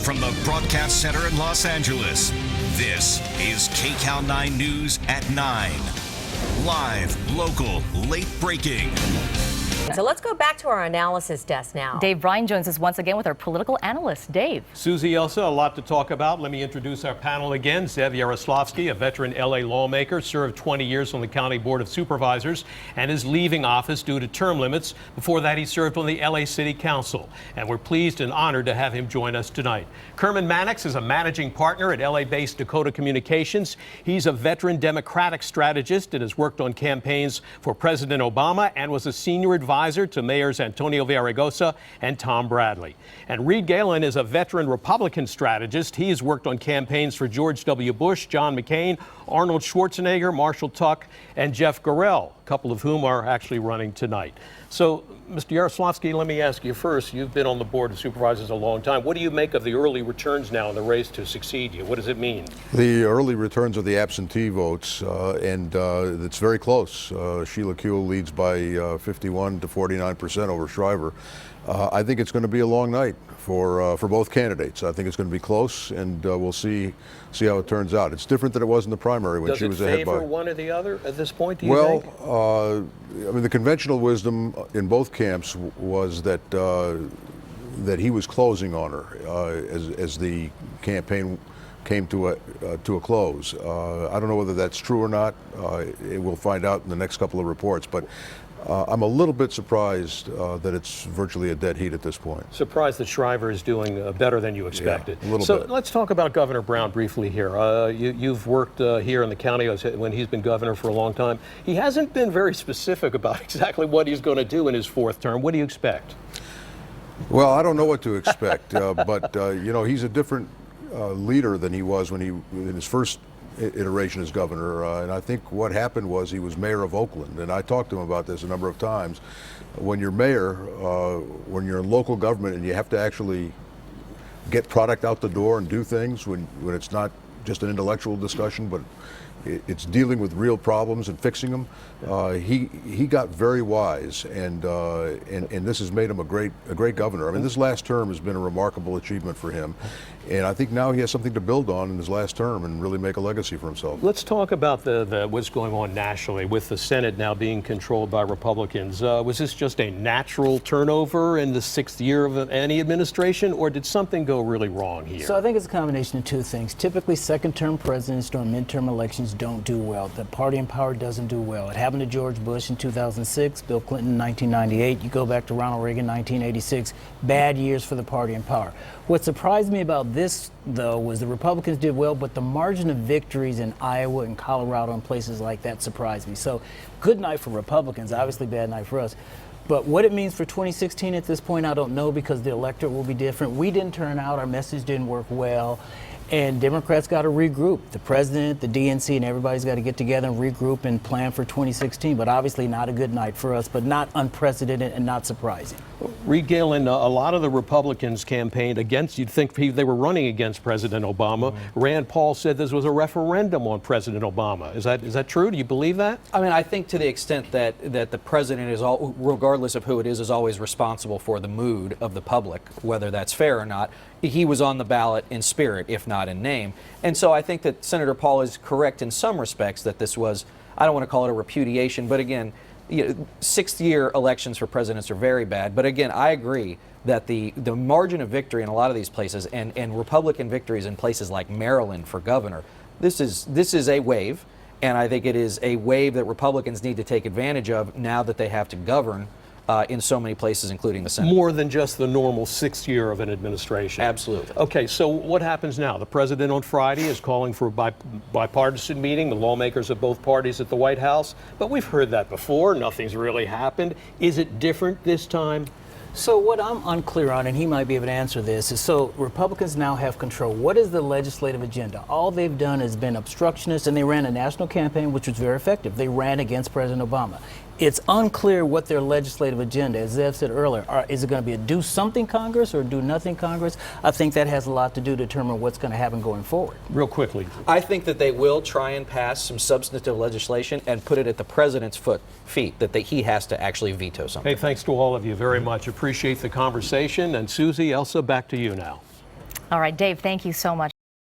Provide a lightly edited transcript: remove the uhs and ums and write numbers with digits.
Live from the Broadcast Center in Los Angeles, this is KCAL 9 News at 9. Live, local, late breaking. So let's go back to our analysis desk now. Dave Bryan joins us once again with our political analyst. Dave. Susie, Elsa, a lot to talk about. Let me introduce our panel again. Zev Yaroslavsky, a veteran LA lawmaker, served 20 years on the County Board of Supervisors and is leaving office due to term limits. Before that, he served on the LA City Council. And we're pleased and honored to have him join us tonight. Kerman Maddox is a managing partner at LA-based Dakota Communications. He's a veteran Democratic strategist and has worked on campaigns for President Obama and was a senior advisor to Mayors Antonio Villaraigosa and Tom Bradley. And Reed Galen is a veteran Republican strategist. He has worked on campaigns for George W. Bush, John McCain, Arnold Schwarzenegger, Marshall Tuck, and Jeff Gorell, a couple of whom are actually running tonight. So, Mr. Yaroslavsky, let me ask you first. You've been on the Board of Supervisors a long time. What do you make of the early returns now in the race to succeed you? What does it mean? The early returns are the absentee votes, and it's very close. Sheila Kuehl leads by 51 to 49% over Shriver. I think it's going to be a long night for both candidates. I think it's going to be close, and we'll see how it turns out. It's different than it was in the primary when she was ahead by. Does it favor one or the other at this point, do you think? Well, I mean, the conventional wisdom in both camps was that he was closing on her as the campaign came to a close. I don't know whether that's true or not. We'll find out in the next couple of reports, but I'm a little bit surprised that it's virtually a dead heat at this point. Surprised that Shriver is doing better than you expected. Yeah, a little bit. So let's talk about Governor Brown briefly here. You've worked here in the county when he's been governor for a long time. He hasn't been very specific about exactly what he's going to do in his fourth term. What do you expect? Well, I don't know what to expect, but you know, he's a different leader than he was when in his first iteration as governor, and I think what happened was he was mayor of Oakland, and I talked to him about this a number of times. When you're mayor, when you're in local government and you have to actually get product out the door and do things, when it's not just an intellectual discussion, but it's dealing with real problems and fixing them. He got very wise, and this has made him a great governor. I mean, this last term has been a remarkable achievement for him, and I think now he has something to build on in his last term and really make a legacy for himself. Let's talk about what's going on nationally with the Senate now being controlled by Republicans. Was this just a natural turnover in the sixth year of any administration, or did something go really wrong here? So I think it's a combination of two things. Typically, second-term presidents during midterm elections don't do well. The party in power doesn't do well. It happened to George Bush in 2006, Bill Clinton in 1998. You go back to Ronald Reagan, 1986. Bad years for the party in power. What surprised me about this, though, was the Republicans did well, but the margin of victories in Iowa and Colorado and places like that surprised me. So good night for Republicans, obviously bad night for us. But what it means for 2016 at this point, I don't know, because the electorate will be different. We didn't turn out. Our message didn't work well. And Democrats got to regroup. The president, the DNC, and everybody's got to get together and regroup and plan for 2016. But obviously not a good night for us, but not unprecedented and not surprising. Reed Galen, a lot of the Republicans campaigned against, you'd think they were running against President Obama. Rand Paul said this was a referendum on President Obama. Is that true? Do you believe that? I mean, I think to the extent that the president is, regardless of who it is always responsible for the mood of the public, whether that's fair or not. He was on the ballot in spirit, if not in name. And so I think that Senator Paul is correct in some respects that this was, I don't want to call it a repudiation, but again, sixth-year elections for presidents are very bad. But again, I agree that the margin of victory in a lot of these places, and Republican victories in places like Maryland for governor, this is a wave, and I think it is a wave that Republicans need to take advantage of now that they have to govern in so many places, including the Senate. More than just the normal sixth year of an administration. Absolutely. Okay, so what happens now? The president on Friday is calling for a bipartisan meeting, the lawmakers of both parties at the White House. But we've heard that before. Nothing's really happened. Is it different this time? So what I'm unclear on, and he might be able to answer this, is so Republicans now have control. What is the legislative agenda? All they've done has been obstructionist, and they ran a national campaign, which was very effective. They ran against President Obama. It's unclear what their legislative agenda is. As Zev said earlier, is it going to be a do something Congress or do nothing Congress? I think that has a lot to do to determine what's going to happen going forward. Real quickly. I think that they will try and pass some substantive legislation and put it at the president's feet, that he has to actually veto something. Hey, thanks to all of you very much. Appreciate the conversation. And Susie, Elsa, back to you now. All right, Dave, thank you so much.